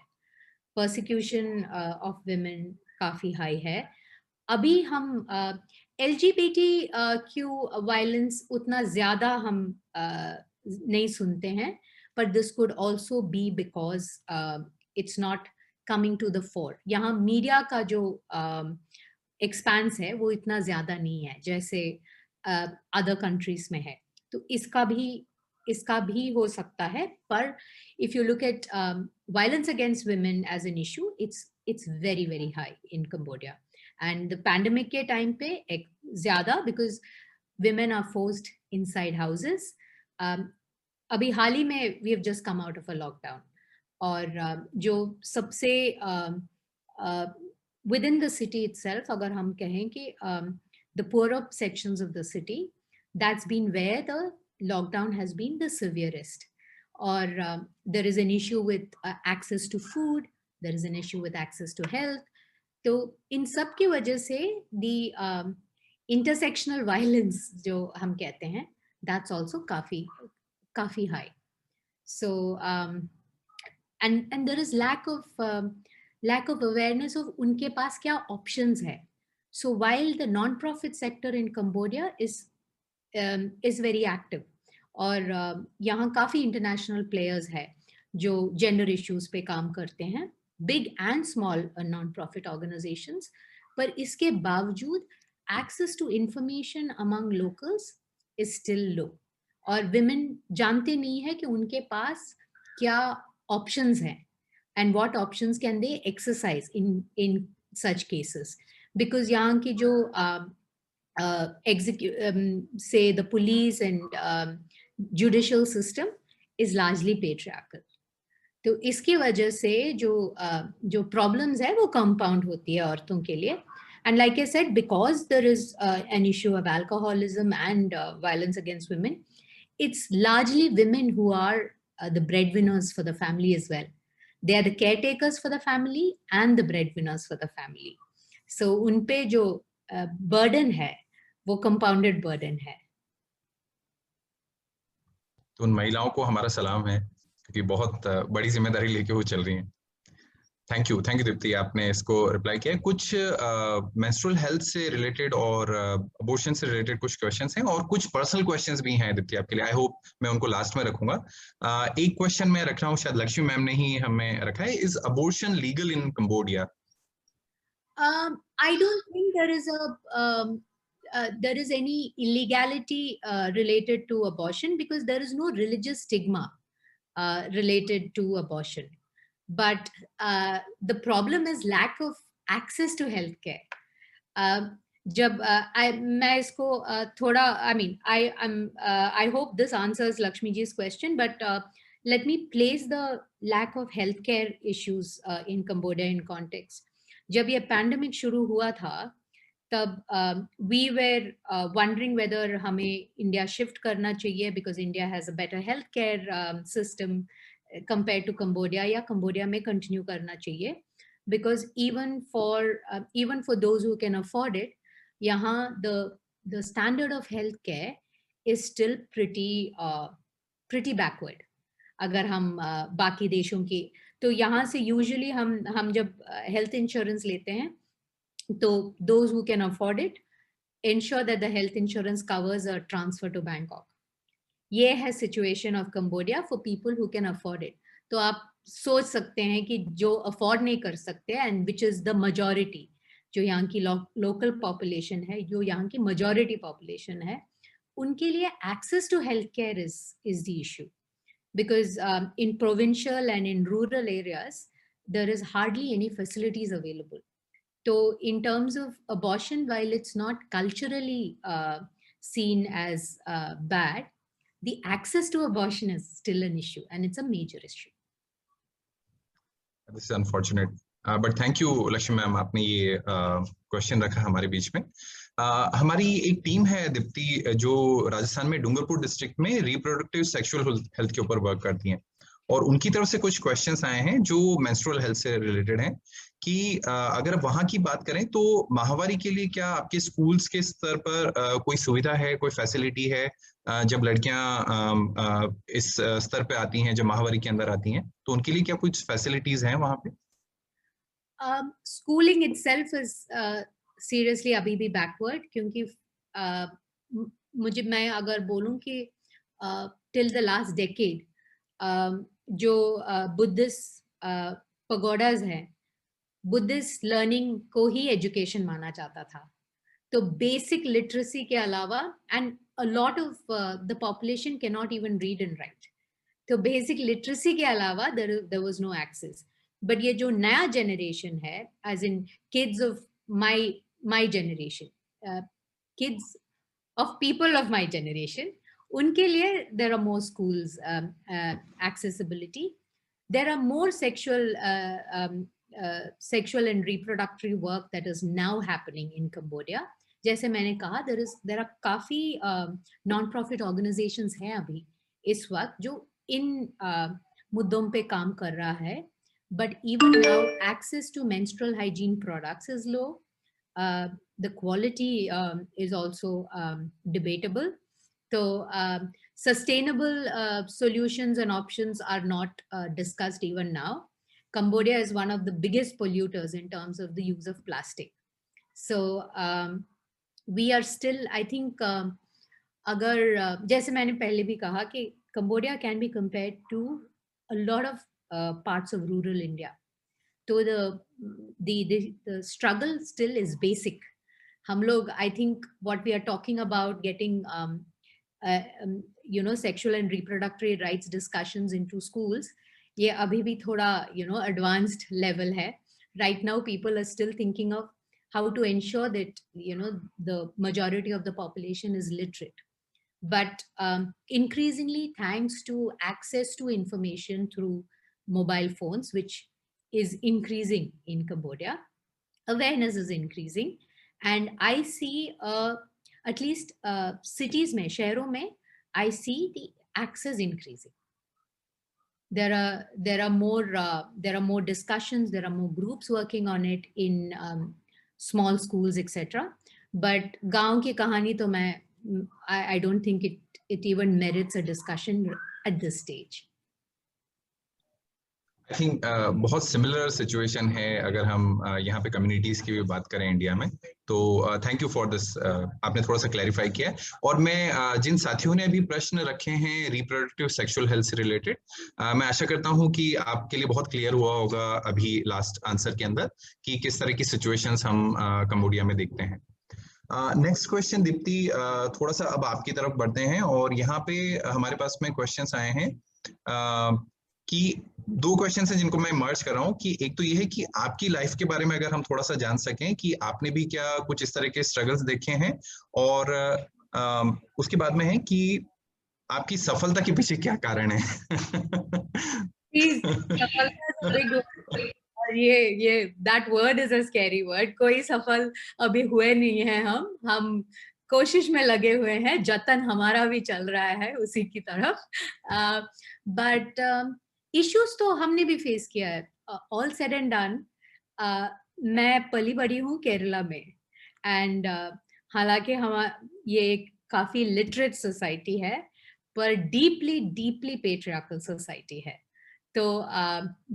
Persecution of women काफी high है. अभी हम LGBTQ violence उतना ज्यादा हम नहीं सुनते हैं, but this could also be because it's not coming to the fore. यहाँ मीडिया का जो एक्सपेंस है वो इतना ज्यादा नहीं है जैसे अदर कंट्रीज में है. तो इसका भी हो सकता है. पर if you look at violence against women as an issue, it's very high in Cambodia. And the pandemic के टाइम पे ज्यादा, because women are forced inside houses. अभी हाल ही में we have just come out of a lockdown. और जो सबसे within the city itself, अगर हम कहें कि the poorer sections of the city, that's been where the lockdown has been the severest. Or there is an issue with access to food, there is an issue with access to health. तो इन सब की वजह से the intersectional violence जो हम कहते हैं, that's also काफी high. So and there is lack of awareness of उनके पास क्या options है. So while the non-profit sector in Cambodia is very active, और यहाँ काफी international players है जो gender issues पे काम करते हैं, big and small non-profit organizations, पर इसके बावजूद access to information among locals is still low. और women जानते नहीं है कि उनके पास क्या options हैं and what options can they exercise in such cases. because यहाँ की जो say the police and judicial system is largely patriarchal. तो इसकी वजह से जो problems है वो compound होती है औरतों के लिए. And like I said, because there is an issue of alcoholism and violence against women, it's largely women who are the breadwinners for the family as well. They are the caretakers for the family and the breadwinners for the family. So उन पे जो burden है वो compounded burden है. तो उन महिलाओं को हमारा सलाम है क्योंकि बहुत बड़ी जिम्मेदारी लेके वो चल रही हैं. थैंक यू दीप्ति, आपने इसको रिप्लाई किया. कुछ मेंस्ट्रुअल हेल्थ से रिलेटेड और अबॉर्शन से रिलेटेड कुछ क्वेश्चंस हैं और कुछ पर्सनल क्वेश्चंस भी हैं दीप्ति आपके लिए. आई होप मैं उनको लास्ट में रखूंगा. एक क्वेश्चन मैं रख रहा हूँ, शायद लक्ष्मी मैम ने ही हमें रखा है. Is abortion legal in Cambodia? I don't think there is any illegality related to abortion because there is no religious stigma related to abortion. But the problem is lack of access to healthcare. मैं इसको थोड़ा, I hope this answers Lakshmi ji's question, but let me place the lack of healthcare issues in Cambodia in context. जब ये pandemic शुरू हुआ था, तब we were wondering whether हमें India shift करना चाहिए because India has a better healthcare system compared to Cambodia, या Cambodia में continue करना चाहिए, because even for those who can afford it, यहाँ the standard of healthcare is still pretty backward. अगर हम बाकी देशों की, तो यहाँ से usually हम जब health insurance लेते हैं, तो those who can afford it ensure that the health insurance covers a transfer to Bangkok. ये है situation of Cambodia for people who can afford it. तो आप सोच सकते हैं कि जो afford नहीं कर सकते, and which is the majority, जो यहाँ की local population है, जो यहाँ की majority population है, उनके लिए access to healthcare is the issue. Because in provincial and in rural areas, there is hardly any facilities available. So in terms of abortion, while it's not culturally seen as bad, the access to abortion is still an issue, and it's a major issue. This is unfortunate, but thank you Lakshmi ma'am, आपने ये question रखा हमारे बीच में. हमारी एक team है दीप्ति जो राजस्थान में डूंगरपुर डिस्ट्रिक्ट में रिप्रोडक्टिव सेक्सुअल हेल्थ के ऊपर वर्क करती हैं, और उनकी तरफ से कुछ क्वेश्चंस आए हैं जो मेंस्ट्रुअल हेल्थ से रिलेटेड हैं कि अगर वहां की बात करें तो माहवारी के लिए क्या आपके स्कूल्स के स्तर पर कोई सुविधा है, कोई फैसिलिटी है जब लड़कियां इस स्तर पे आती हैं, जब माहवारी के अंदर आती हैं, तो उनके लिए क्या कुछ फैसिलिटीज हैं वहां पे? स्कूलिंग इटसेल्फ इज सीरियसली अभी भी बैकवर्ड, क्योंकि मैं अगर बोलूं कि टिल द लास्ट डेकेड जो बुद्धिस्ट पगोडाज हैं, बुद्धिस्ट लर्निंग को ही एजुकेशन माना जाता था. तो बेसिक लिटरेसी के अलावा, and a lot of the population can not even read and write, तो बेसिक लिटरेसी के अलावा there was no access. But ये जो नया जनरेशन है, as in kids of my generation, kids of people of my generation, उनके लिए there are more schools accessibility. There are more sexual and reproductory work that is now happening in Cambodia. जैसे मैंने कहा, there are काफी non-profit organizations हैं अभी इस वक्त जो इन मुद्दों पे काम कर रहा है. But even now, access to menstrual hygiene products is low. The quality is also debatable. So sustainable solutions and options are not discussed even now. Cambodia is one of the biggest polluters in terms of the use of plastic. So we are still, I think, अगर जैसे मैंने पहले भी कहा कि Cambodia can be compared to a lot of parts of rural India. So the struggle still is basic. हम लोग, I think, what we are talking about getting sexual and reproductive rights discussions into schools, ये अभी भी थोड़ा advanced level है. Right now people are still thinking of how to ensure that, you know, the majority of the population is literate. But increasingly, thanks to access to information through mobile phones, which is increasing in Cambodia, awareness is increasing. And I see, at least cities mein, shehron mein, I see the access increasing. There are more discussions, there are more groups working on it in small schools, etc. But गांव की कहानी तो I don't think it even merits a discussion at this stage. I think बहुत similar situation है अगर हम यहाँ पे कम्युनिटीज की भी बात करें इंडिया में, तो थैंक यू फॉर दिस, आपने थोड़ा सा क्लैरिफाई किया है। और मैं जिन साथियों ने अभी प्रश्न रखे हैं रिप्रोडक्टिव सेक्सुअल हेल्थ से रिलेटेड, मैं आशा करता हूँ कि आपके लिए बहुत क्लियर हुआ होगा अभी लास्ट आंसर के अंदर कि किस तरह की सिचुएशंस हम कंबोडिया में देखते हैं। नेक्स्ट क्वेश्चन दीप्ति, थोड़ा सा अब आपकी तरफ बढ़ते हैं और यहाँ पे हमारे पास में क्वेश्चंस आए हैं कि 2 क्वेश्चन हैं जिनको मैं मर्ज कर रहा हूँ कि एक तो ये है कि आपकी लाइफ के बारे में अगर हम थोड़ा सा जान सकें कि आपने भी क्या कुछ इस तरह के स्ट्रगल्स देखे हैं, और उसके बाद में है कि आपकी सफलता के पीछे क्या कारण है। ये that word is a scary word. कोई सफल अभी हुए नहीं है, हम कोशिश में लगे हुए हैं, जतन हमारा भी चल रहा है उसी की तरफ। बट इश्यूज तो हमने भी फेस किया है। ऑल सेड एंड डन, मैं पली बड़ी हूँ केरला में, एंड हालांकि हम ये एक काफी लिटरेट सोसाइटी है, पर डीपली पेट्रियार्कल सोसाइटी है। तो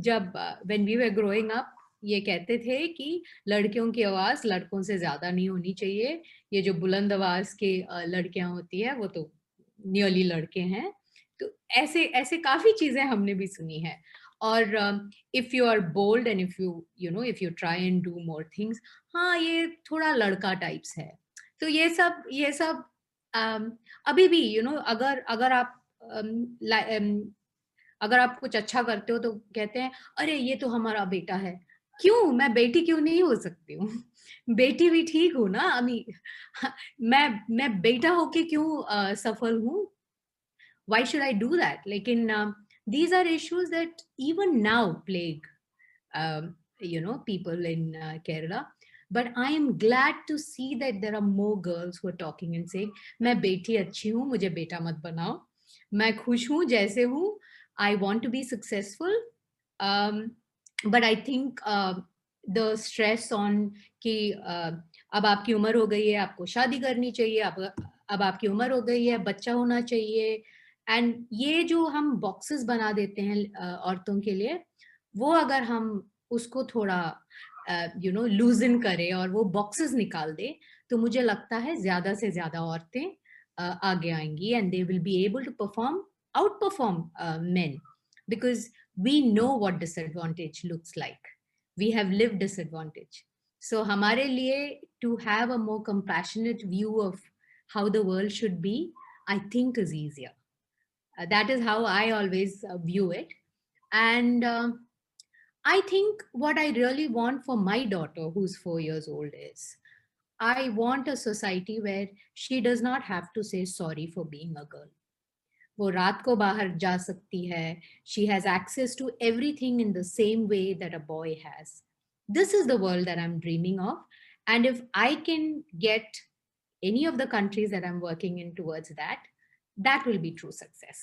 जब when we were growing up, ये कहते थे कि लड़कियों की आवाज लड़कों से ज्यादा नहीं होनी चाहिए, ये जो बुलंद आवाज की लड़कियां होती है वो तो नियरली लड़के हैं। तो ऐसे काफी चीजें हमने भी सुनी है। और if you are bold and if you try and do more things, हाँ ये थोड़ा लड़का टाइप्स है। तो ये सब अभी भी अगर आप कुछ अच्छा करते हो तो कहते हैं अरे ये तो हमारा बेटा है। क्यों मैं बेटी क्यों नहीं हो सकती हूँ? बेटी भी ठीक हूँ ना। मैं बेटा होके क्यों सफल हूँ? Why should I do that? लेकिन these are issues that even now plague people in Kerala. But I am glad to see that there are more girls who are talking and saying, मैं बेटी अच्छी हूँ, मुझे बेटा मत बनाओ, मैं खुश हूँ जैसे हूँ, I want to be successful. But I think the stress on कि अब आपकी उम्र हो गई है, आपको शादी करनी चाहिए, अब आपकी उम्र हो गई है, बच्चा होना चाहिए, एंड ये जो हम बॉक्सेस बना देते हैं औरतों के लिए, वो अगर हम उसको थोड़ा लूजन करें और वो बॉक्सेस निकाल दे, तो मुझे लगता है ज्यादा से ज्यादा औरतें आगे आएंगी, and they will be able to outperform men, because we know what disadvantage looks like. We have lived disadvantage. So हमारे लिए to have a more compassionate view of how the world should be, I think is easier. That is how I always view it. And I think what I really want for my daughter, who's 4 years old, is I want a society where she does not have to say sorry for being a girl. वो रात को बाहर जा सकती है. She has access to everything in the same way that a boy has. This is the world that I'm dreaming of. And if I can get any of the countries that I'm working in towards that, that will be true success.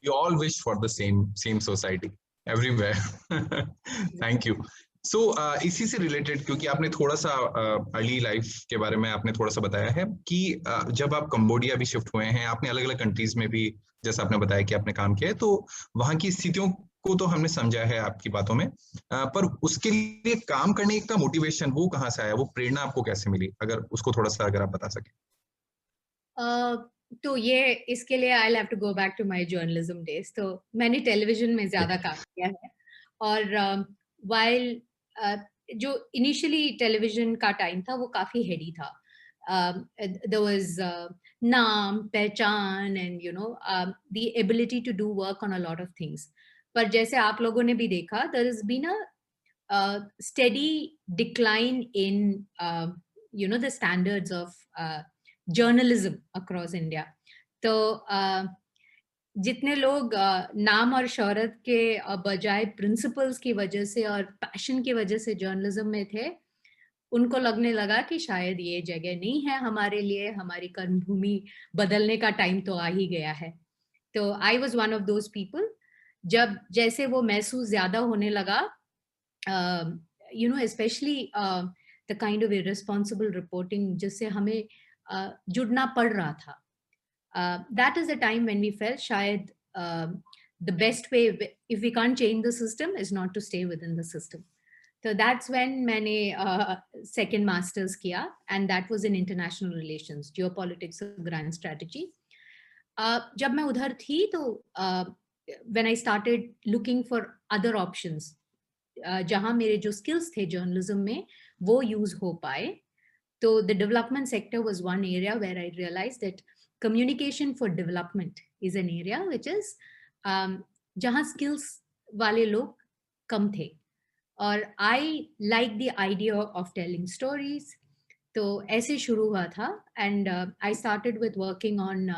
We all wish for the same society everywhere. Thank you. So इसी से related, क्योंकि आपने थोड़ा सा early life के बारे में आपने थोड़ा सा बताया है कि जब आप कंबोडिया भी शिफ्ट हुए हैं, आपने अलग अलग कंट्रीज में भी जैसा आपने बताया कि आपने काम किया है, तो वहाँ की स्थितियों को तो हमने समझा है आपकी बातों में, पर उसके लिए काम करने का मोटिवेशन वो कहाँ से आया, वो प्रेरणा आपको कैसे मिली, अगर उसको थोड़ा सा अगर आप बता सकें। तो ये इसके लिए I have to go back to my journalism days. तो मैंने टेलीविजन में ज्यादा काम किया है, और वाइल जो इनिशियली टेलीविजन का टाइम था वो काफी हेडी था. There was नाम, पहचान, and the ability to do work on a lot of things. पर जैसे आप लोगों ने भी देखा, there has been steady decline in you know, the standards of journalism across India. तो जितने लोग नाम और शोहरत के बजाय प्रिंसिपल्स की वजह से और पैशन की वजह से जर्नलिज्म में थे, उनको लगने लगा कि शायद ये जगह नहीं है हमारे लिए, हमारी कर्मभूमि बदलने का टाइम तो आ ही गया है. तो I was one of those people. जब जैसे वो महसूस ज्यादा होने लगा, you know, specially the kind of irresponsible reporting जिससे हमें जुड़ना पड़ रहा था, that is the time when we felt shayad the best way, if we can't change the system, is not to stay within the system. So that's when मैंने second masters किया, and that was in international relations, geopolitics and grand strategy. जब मैं उधर थी तो when I started looking for other options, जहाँ मेरे जो skills थे journalism में वो use हो पाए, तो the development sector was one area where I realized that communication for development is an area which is जहाँ skills वाले लोग कम थे, और I like the idea of telling stories. तो ऐसे शुरू हुआ था, and I started with working on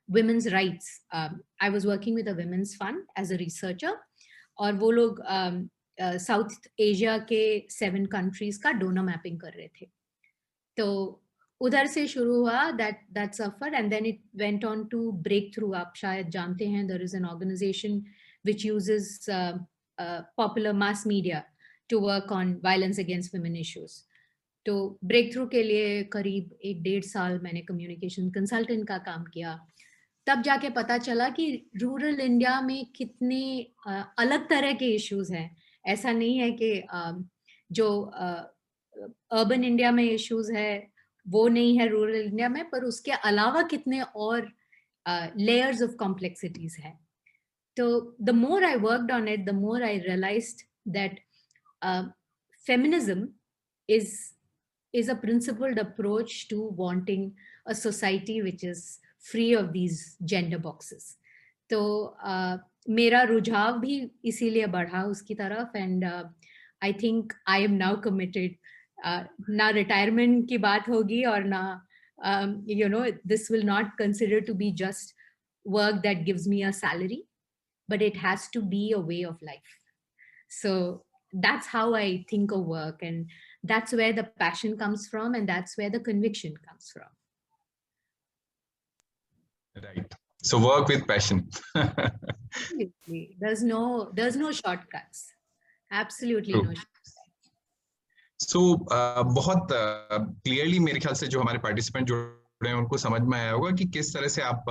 women's rights. I was working with a women's fund as a researcher, और वो लोग साउथ एशिया के 7 countries का डोनर मैपिंग कर रहे थे. तो उधर से शुरू हुआ that suffered, and then it went on to Breakthrough. आप शायद जानते हैं, there is an organization which uses popular mass media to work on violence against women issues. तो Breakthrough के लिए करीब 1-1.5 साल मैंने कम्युनिकेशन कंसल्टेंट का काम किया. तब जाके पता चला कि रूरल इंडिया में कितने अलग तरह के इश्यूज हैं. ऐसा नहीं है कि जो अर्बन इंडिया में इश्यूज है वो नहीं है रूरल इंडिया में, पर उसके अलावा कितने और layers of complexities है. So the more I worked on it, the more I realized that feminism is a principled approach to wanting a society which is free of these gender boxes. तो मेरा रुझाव भी इसीलिए बढ़ा उसकी तरफ, and I think I am now committed. ना retirement की बात होगी और ना you know, this will not consider to be just work that gives me a salary, but it has to be a way of life. So that's how I think of work, and that's where the passion comes from, and that's where the conviction comes from. Right. So work with passion. Absolutely. There's no shortcuts. Absolutely True. no shortcuts. So बहुत clearly मेरे ख्याल से जो हमारे participant जुड़े हैं उनको समझ में आया होगा कि किस तरह से आप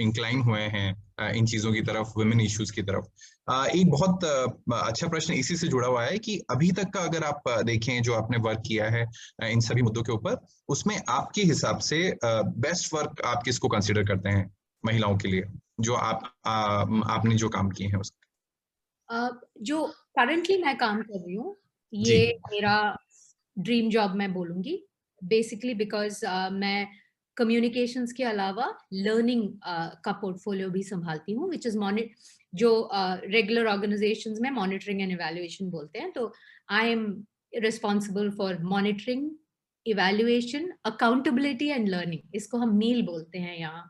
इंक्लाइन हुए हैं इन चीजों की तरफ, वुमेन इश्यूज की तरफ. एक बहुत अच्छा प्रश्न इसी से जुड़ा हुआ है कि अभी तक का अगर आप देखें जो आपने वर्क किया है इन सभी मुद्दों के ऊपर, उसमें आपके हिसाब से बेस्ट वर्क आप किसको कंसिडर करते हैं महिलाओं के लिए, जो आपने जो काम किए हैं उसका? जो करंटली मैं काम कर रही हूँ, ये मेरा ड्रीम जॉब मैं बोलूंगी, बेसिकली बिकॉज मैं कम्युनिकेशंस के अलावा लर्निंग का पोर्टफोलियो भी संभालती हूँ, विच इज जो रेगुलर ऑर्गेनाइजेशंस में मॉनिटरिंग एंड इवैल्यूएशन बोलते हैं. तो I am responsible for monitoring, evaluation, accountability and learning. इसको हम मील बोलते हैं यहाँ.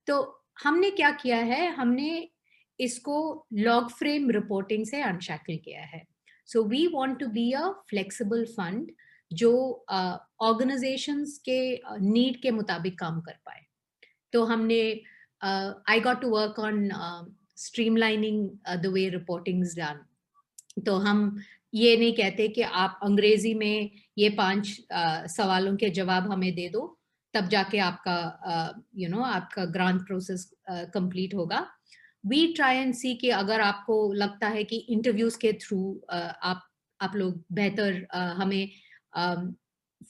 तो हमने क्या किया है, हमने इसको लॉग फ्रेम रिपोर्टिंग से अनशैकल किया है. So we want to be a flexible fund जो organizations के need के मुताबिक काम कर पाए. तो हमने I got to work on streamlining the way reporting is done. तो हम ये नहीं कहते कि आप अंग्रेजी में ये 5 सवालों के जवाब हमें दे दो, तब जाके आपका you know, आपका grant process complete होगा. We try and see कि अगर आपको लगता है कि इंटरव्यूज के थ्रू आप लोग बेहतर हमें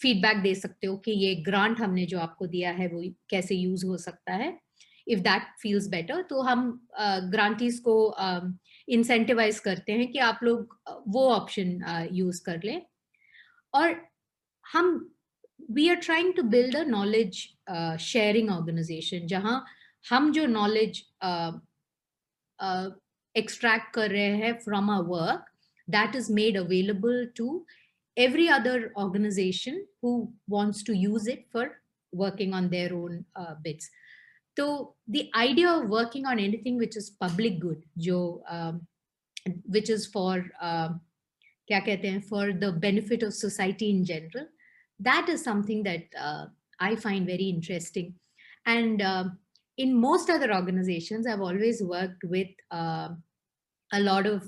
फीडबैक दे सकते हो कि ये ग्रांट हमने जो आपको दिया है वो कैसे यूज हो सकता है, इफ दैट फील्स बेटर, तो हम ग्रांटीज को इंसेंटिवाइज करते हैं कि आप लोग वो ऑप्शन यूज कर लें. और हम we are trying to build a knowledge sharing organization, जहाँ हम जो नॉलेज एक्सट्रैक्ट कर रहे हैं from our work, that is made available to every other organization who wants to use it for working on their own bits. So the idea of working on anything which is public good, which is for क्या कहते हैं, for the benefit of society in general, that is something that I find very interesting. And in most other organizations, I've always worked with a lot of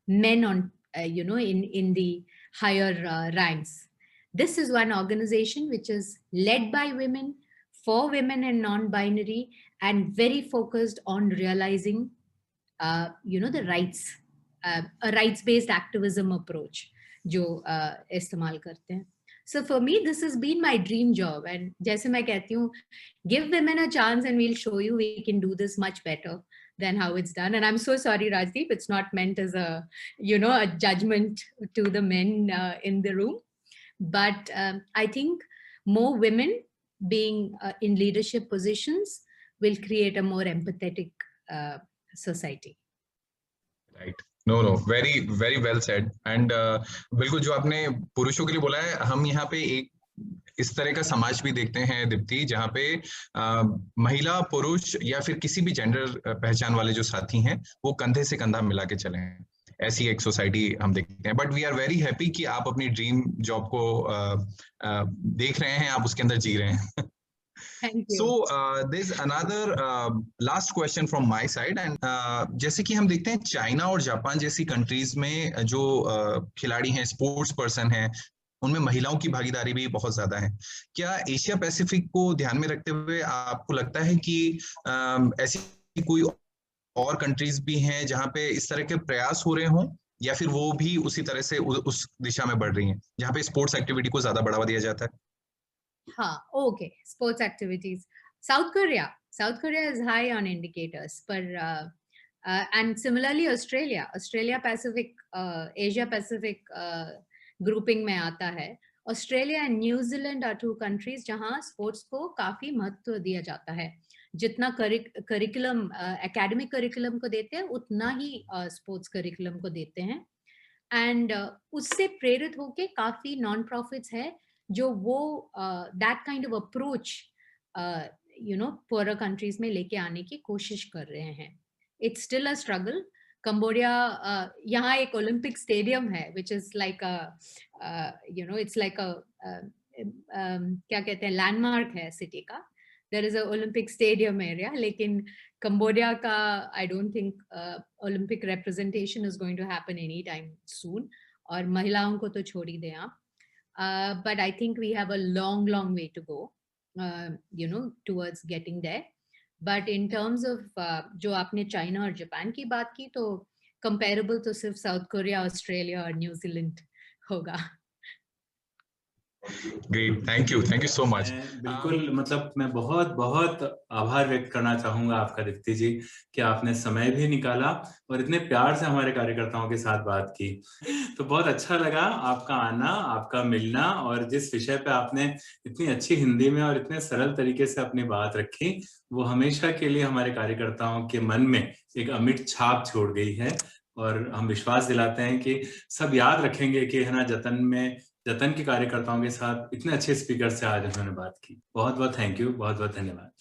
men on, in the higher ranks. This is one organization which is led by women, for women and non-binary, and very focused on realizing, the rights, a rights-based activism approach जो इस्तेमाल करते हैं. So for me, this has been my dream job. And जैसे मैं कहती हूँ, give women a chance and we'll show you we can do this much better than how it's done. And I'm so sorry, Rajdeep, it's not meant as a, a judgment to the men in the room. But I think more women being in leadership positions will create a more empathetic society. Right. No, very well said. And बिल्कुल जो आपने पुरुषों के लिए बोला है, हम यहाँ पे एक इस तरह का समाज भी देखते हैं दीप्ति, जहाँ पे महिला, पुरुष या फिर किसी भी जेंडर पहचान वाले जो साथी हैं वो कंधे से कंधा मिला के चले हैं. ऐसी एक सोसाइटी हम देखते हैं. But we are very happy कि आप अपनी ड्रीम जॉब को देख रहे हैं, आप उसके अंदर जी रहे हैं. Thank you. So there's another last question from my side, and जैसे कि हम देखते हैं चाइना और जापान जैसी कंट्रीज में जो खिलाड़ी हैं, स्पोर्ट्स पर्सन हैं, उनमें महिलाओं की भागीदारी भी बहुत ज्यादा है. क्या एशिया पैसिफिक को ध्यान में रखते हुए आपको लगता है कि ऐसी कोई और कंट्रीज भी हैं जहां पे इस तरह के प्रयास हो रहे हों, या फिर वो भी उसी तरह से उस दिशा में बढ़ रही हैं जहां पे स्पोर्ट्स एक्टिविटी को ज्यादा बढ़ावा दिया जाता है? हाँ, okay, sports activities. South Korea is high on indicators, but and similarly Australia Pacific, Asia Pacific grouping में आता है. Australia and New Zealand are two countries जहाँ sports को काफी महत्व दिया जाता है. जितना करिकुलम, एकेडमिक करिकुलम को देते हैं, उतना ही स्पोर्ट्स करिकुलम को देते हैं. एंड उससे प्रेरित होके काफी नॉन प्रॉफिट्स है जो वो that kind of approach poor countries में लेके आने की कोशिश कर रहे हैं. It's still a struggle. Cambodia, यहाँ एक ओलंपिक स्टेडियम है which is like it's like अ क्या कहते हैं, लैंडमार्क है सिटी का. There is a Olympic stadium area, लेकिन Cambodia का I don't think Olympic representation is going to happen anytime soon. और महिलाओं को तो छोड़ ही दें आप. But I think we have a long way to go, towards getting there. But in terms of जो आपने चाइना और जापान की बात की, तो comparable तो सिर्फ साउथ कोरिया, ऑस्ट्रेलिया और न्यूजीलैंड होगा. Great, thank you so much. बिल्कुल, मतलब मैं बहुत आभार व्यक्त करना चाहूंगा आपका दीप्ति जी कि आपने समय भी निकाला और इतने प्यार से हमारे कार्यकर्ताओं के साथ बात की. तो बहुत अच्छा लगा आपका आना, आपका मिलना, और जिस विषय पे आपने इतनी अच्छी हिंदी में और इतने सरल तरीके से अपनी बात रखी, वो हमेशा के लिए हमारे कार्यकर्ताओं के मन में एक अमिट छाप छोड़ गई है. और हम विश्वास दिलाते हैं कि सब याद रखेंगे कि है ना, जतन के कार्यकर्ताओं के साथ इतने अच्छे स्पीकर से आज उन्होंने बात की. बहुत थैंक यू, बहुत धन्यवाद.